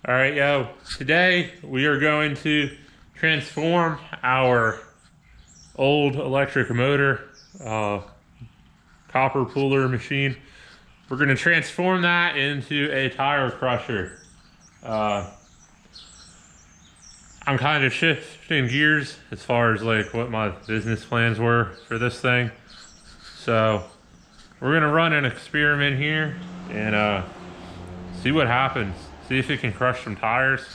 All right, yo, today we are going to transform our old electric motor, copper puller machine. We're going to transform that into a tire crusher. I'm kind of shifting gears as far as like what my business plans were for this thing. So we're going to run an experiment here and see what happens. See if it can crush some tires.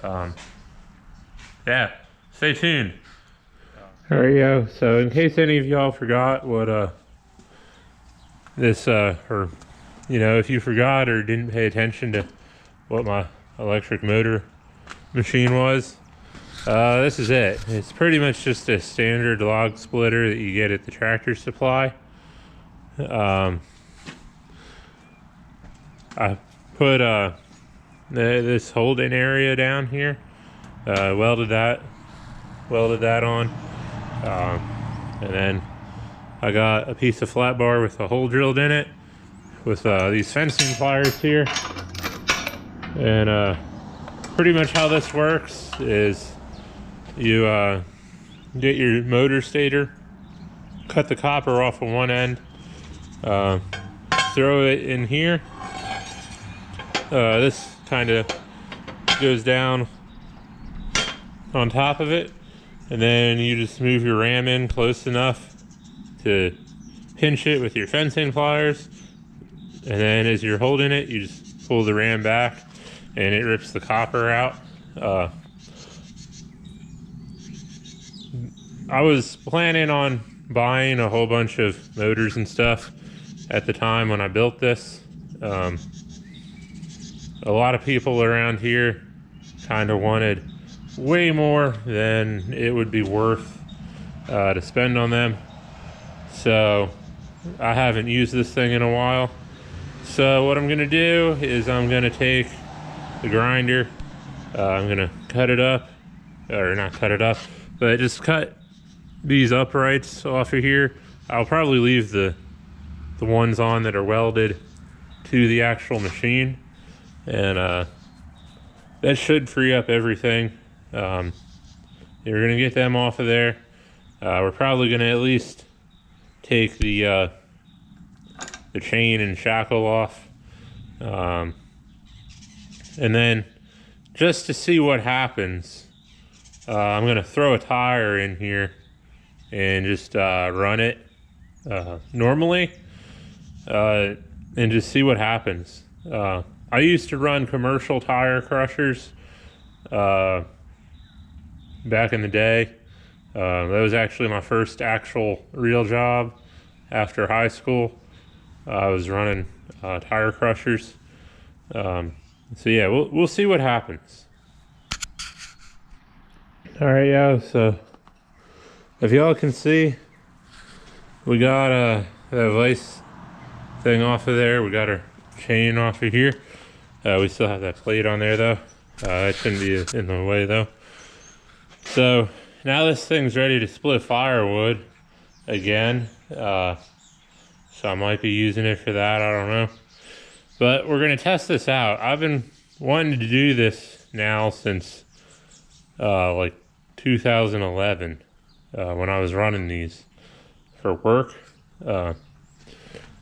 Yeah, stay tuned. All right, yo. So in case any of y'all forgot what or if you forgot or didn't pay attention to what my electric motor machine was, this is it. It's pretty much just a standard log splitter that you get at the Tractor Supply. I put this holding area down here, welded that on, and then I got a piece of flat bar with a hole drilled in it with these fencing pliers here. And pretty much how this works is you get your motor stator, cut the copper off of one end, throw it in here. This kind of goes down on top of it, and then you just move your ram in close enough to pinch it with your fencing pliers, and then as you're holding it, you just pull the ram back and it rips the copper out. I was planning on buying a whole bunch of motors and stuff at the time when I built this. A lot of people around here kind of wanted way more than it would be worth to spend on them. So I haven't used this thing in a while. So what I'm gonna do is I'm gonna take the grinder, I'm gonna cut it up, or not cut it up, but just cut these uprights off of here. I'll probably leave the ones on that are welded to the actual machine. And that should free up everything. You're gonna get them off of there. We're probably gonna at least take the chain and shackle off, and then just to see what happens, I'm gonna throw a tire in here and just run it normally, and just see what happens. I used to run commercial tire crushers back in the day. That was actually my first actual real job after high school. I was running tire crushers. So yeah, we'll see what happens. All right, yeah. So if y'all can see, we got that vice thing off of there. We got our chain off of here. We still have that plate on there though. That shouldn't be in the way though. So now this thing's ready to split firewood again. So I might be using it for that, I don't know. But we're gonna test this out. I've been wanting to do this now since like 2011, when I was running these for work. And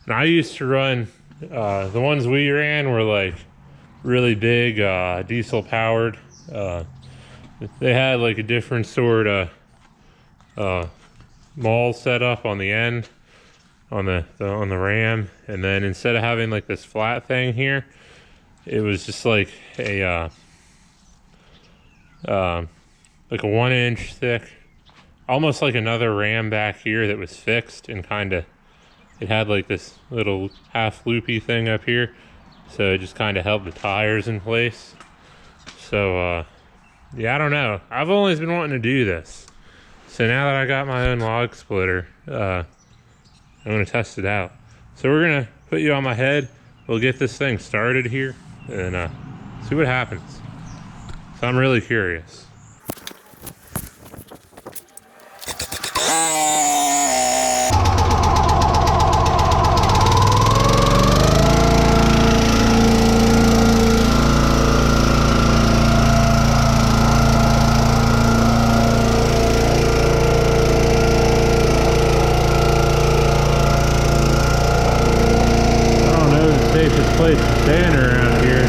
I used to run, the ones we ran were like really big, diesel powered. They had like a different sort of maul set up on the end, on the ram, and then instead of having like this flat thing here, it was just like a 1 inch thick, almost like another ram back here that was fixed, and kind of it had like this little half loopy thing up here, so it just kind of held the tires in place. So yeah, I don't know, I've always been wanting to do this, so now that I got my own log splitter, I'm gonna test it out. So we're gonna put you on my head, we'll get this thing started here and see what happens. So I'm really curious. sand around here.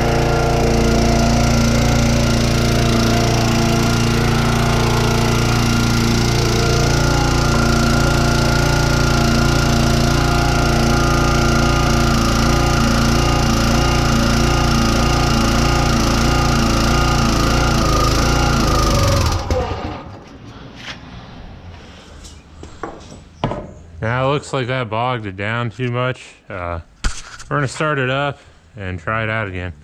Now it looks like that bogged it down too much. We're gonna start it up and try it out again.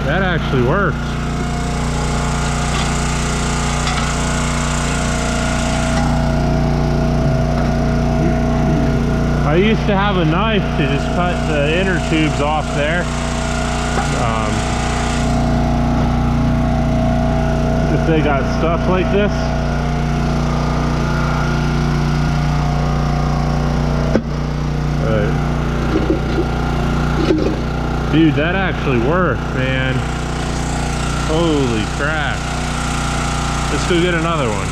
That actually worked. I used to have a knife to just cut the inner tubes off there. If they got stuff like this. Dude, that actually worked, man. Holy crap. Let's go get another one.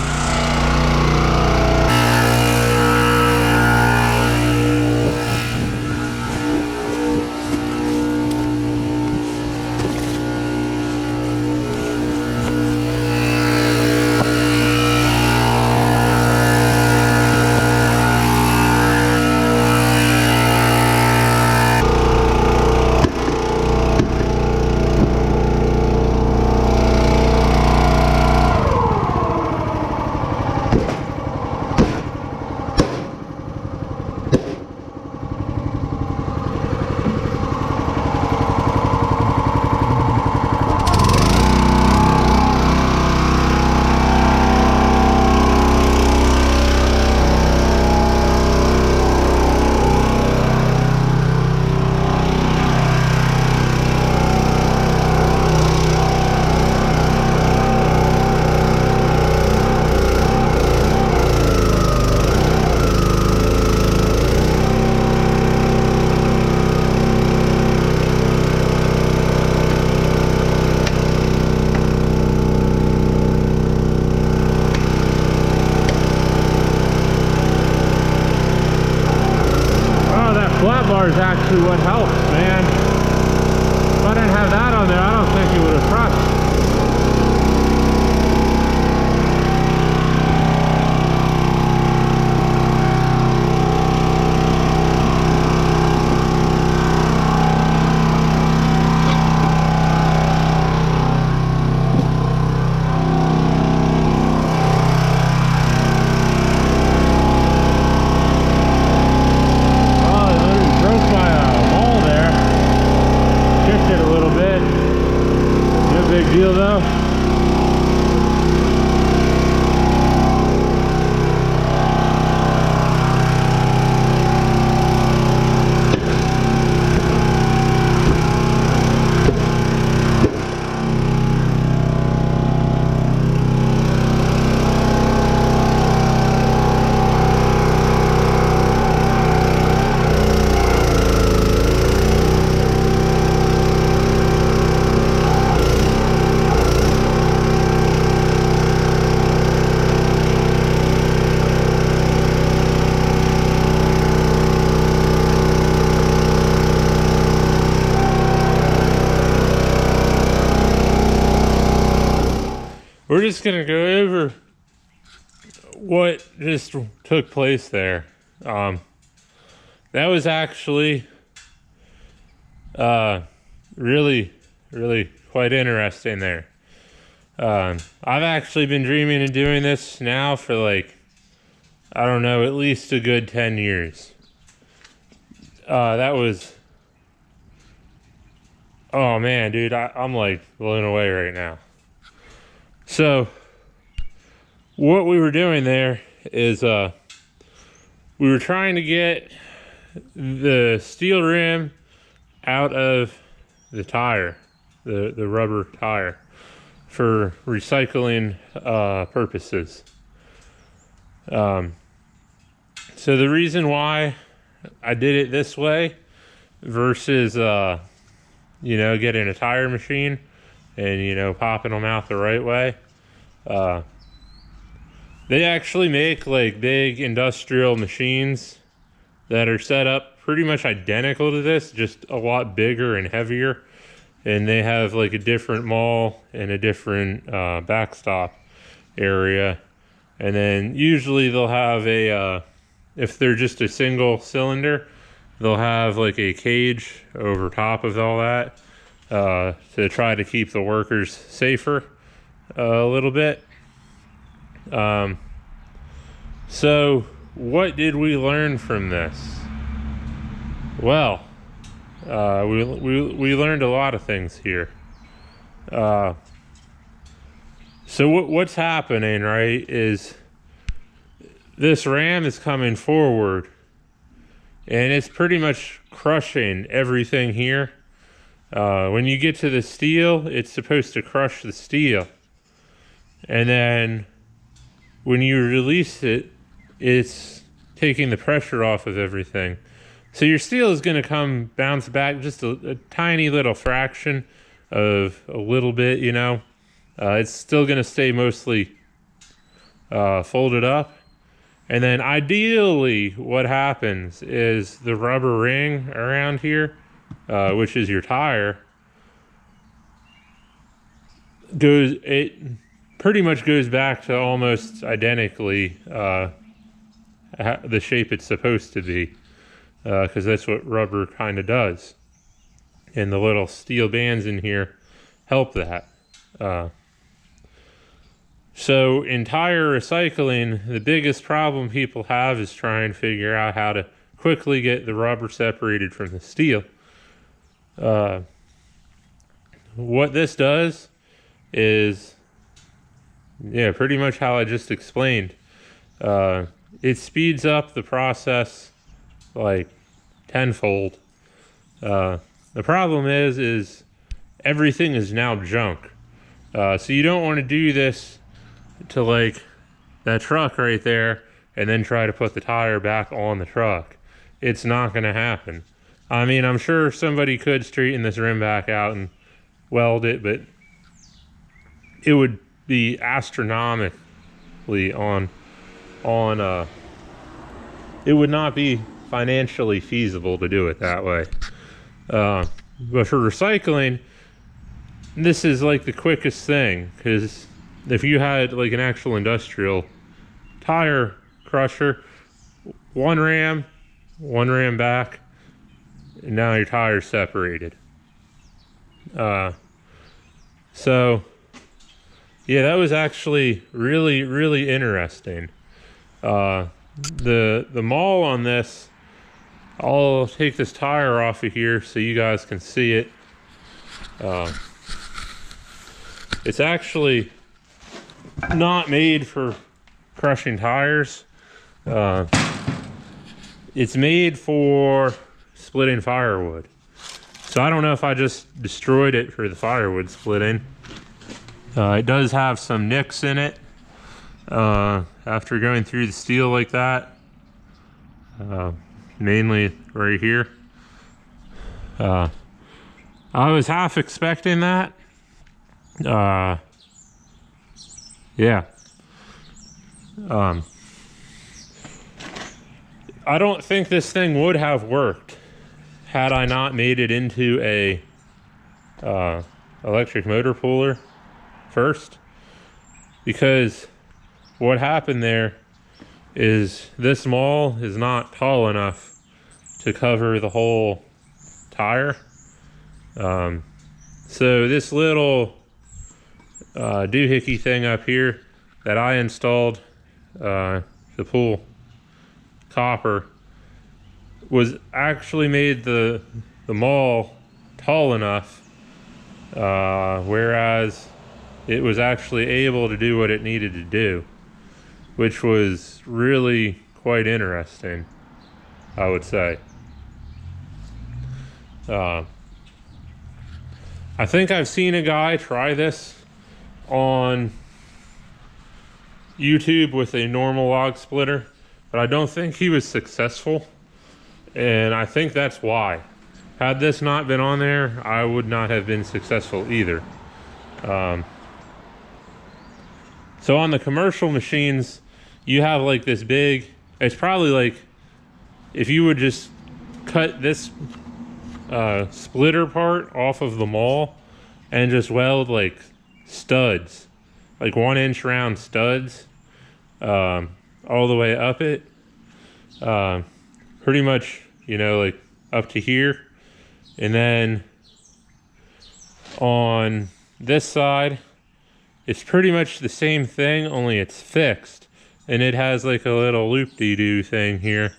we're just gonna go over what just took place there. That was actually really quite interesting there. I've actually been dreaming of doing this now for like, I don't know, at least a good 10 years. That was, oh man, dude, I'm like blown away right now. So what we were doing there is we were trying to get the steel rim out of the tire, the rubber tire, for recycling purposes. So the reason why I did it this way versus getting a tire machine and popping them out the right way, they actually make like big industrial machines that are set up pretty much identical to this, just a lot bigger and heavier. And they have like a different maul and a different backstop area. And then usually they'll have if they're just a single cylinder, they'll have like a cage over top of all that to try to keep the workers safer a little bit. So what did we learn from this? Well, we learned a lot of things here. So what's happening, right, is this ram is coming forward and it's pretty much crushing everything here. When you get to the steel, it's supposed to crush the steel. And then when you release it, it's taking the pressure off of everything. So your steel is going to bounce back just a tiny little fraction of a little bit, it's still going to stay mostly folded up. And then ideally what happens is the rubber ring around here, which is your tire, it pretty much goes back to almost identically the shape it's supposed to be, because that's what rubber kind of does. And the little steel bands in here help that. So in tire recycling, the biggest problem people have is trying to figure out how to quickly get the rubber separated from the steel. What this does is, pretty much how I just explained. It speeds up the process like tenfold. The problem is everything is now junk. So you don't want to do this to like that truck right there and then try to put the tire back on the truck. It's not going to happen. I mean, I'm sure somebody could straighten this rim back out and weld it, but it would be astronomically it would not be financially feasible to do it that way. But for recycling, this is like the quickest thing, because if you had like an actual industrial tire crusher, one ram back, and now your tire's separated. So yeah, that was actually really interesting. The maul on this, I'll take this tire off of here so you guys can see it. It's actually not made for crushing tires. It's made for splitting firewood. So I don't know if I just destroyed it for the firewood splitting. It does have some nicks in it after going through the steel like that. Mainly right here. I was half expecting that. Yeah. I don't think this thing would have worked had I not made it into a electric motor puller first. because what happened there is this maul is not tall enough to cover the whole tire. So this little doohickey thing up here that I installed to pull copper was actually made the maul tall enough, whereas it was actually able to do what it needed to do, which was really quite interesting, I would say. I think I've seen a guy try this on YouTube with a normal log splitter, but I don't think he was successful, and I think that's why. Had this not been on there, I would not have been successful either. So on the commercial machines, you have like this big, it's probably like if you would just cut this splitter part off of the maul and just weld like studs, like 1-inch round studs, all the way up it, pretty much, you know, like up to here. And then on this side, it's pretty much the same thing, only it's fixed, and it has like a little loop-de-doo thing here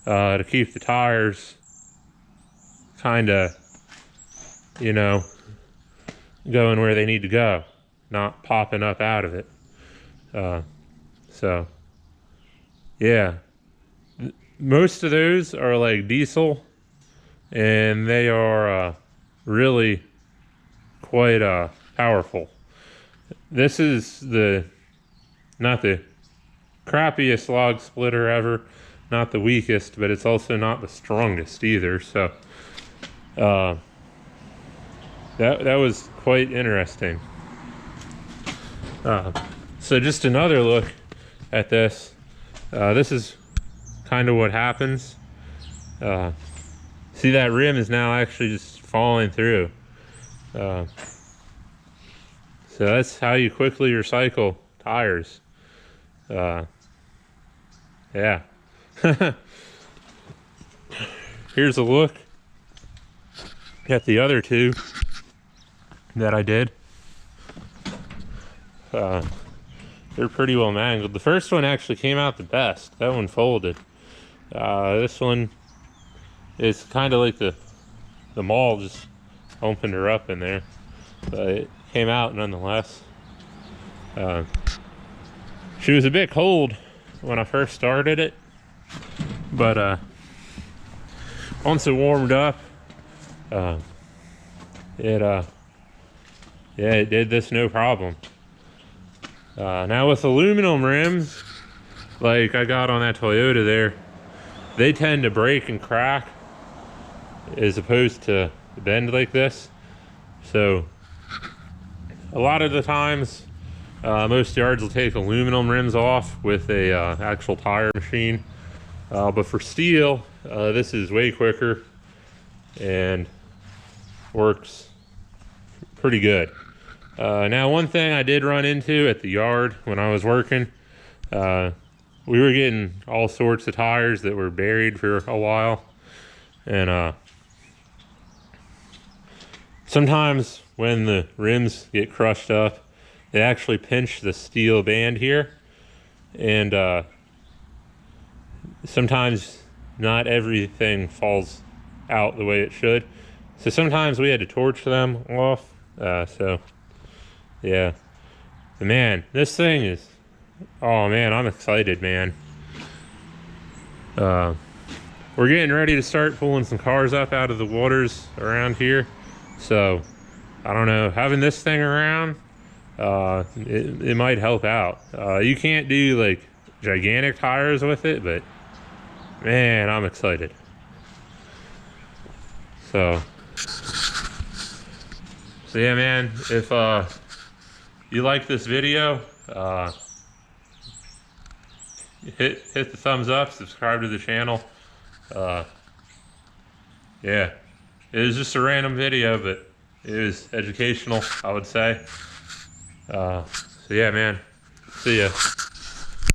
to keep the tires kind of, you know, going where they need to go, not popping up out of it. So yeah, most of those are like diesel, and they are really quite powerful. This is not the crappiest log splitter ever, not the weakest, but it's also not the strongest either. So that was quite interesting. So just another look at this. This is kind of what happens. See, that rim is now actually just falling through. So that's how you quickly recycle tires. Yeah. Here's a look at the other two that I did. They're pretty well mangled. The first one actually came out the best. That one folded. This one is kind of like the maul just opened her up in there, but it came out nonetheless. She was a bit cold when I first started it, but once it warmed up, it did this no problem. Now with aluminum rims, like I got on that Toyota there, they tend to break and crack as opposed to bend like this. So a lot of the times, most yards will take aluminum rims off with a actual tire machine. But for steel, this is way quicker and works pretty good. Now, one thing I did run into at the yard when I was working, we were getting all sorts of tires that were buried for a while. And sometimes when the rims get crushed up, they actually pinch the steel band here. And sometimes not everything falls out the way it should. So sometimes we had to torch them off. So yeah, man, this thing is, oh man, I'm excited, man. We're getting ready to start pulling some cars up out of the waters around here. So I don't know, having this thing around, it might help out. You can't do like gigantic tires with it, but man, I'm excited. So yeah, man, if you like this video, hit the thumbs up, subscribe to the channel. Yeah, it was just a random video, but it was educational, I would say. So yeah, man, See ya.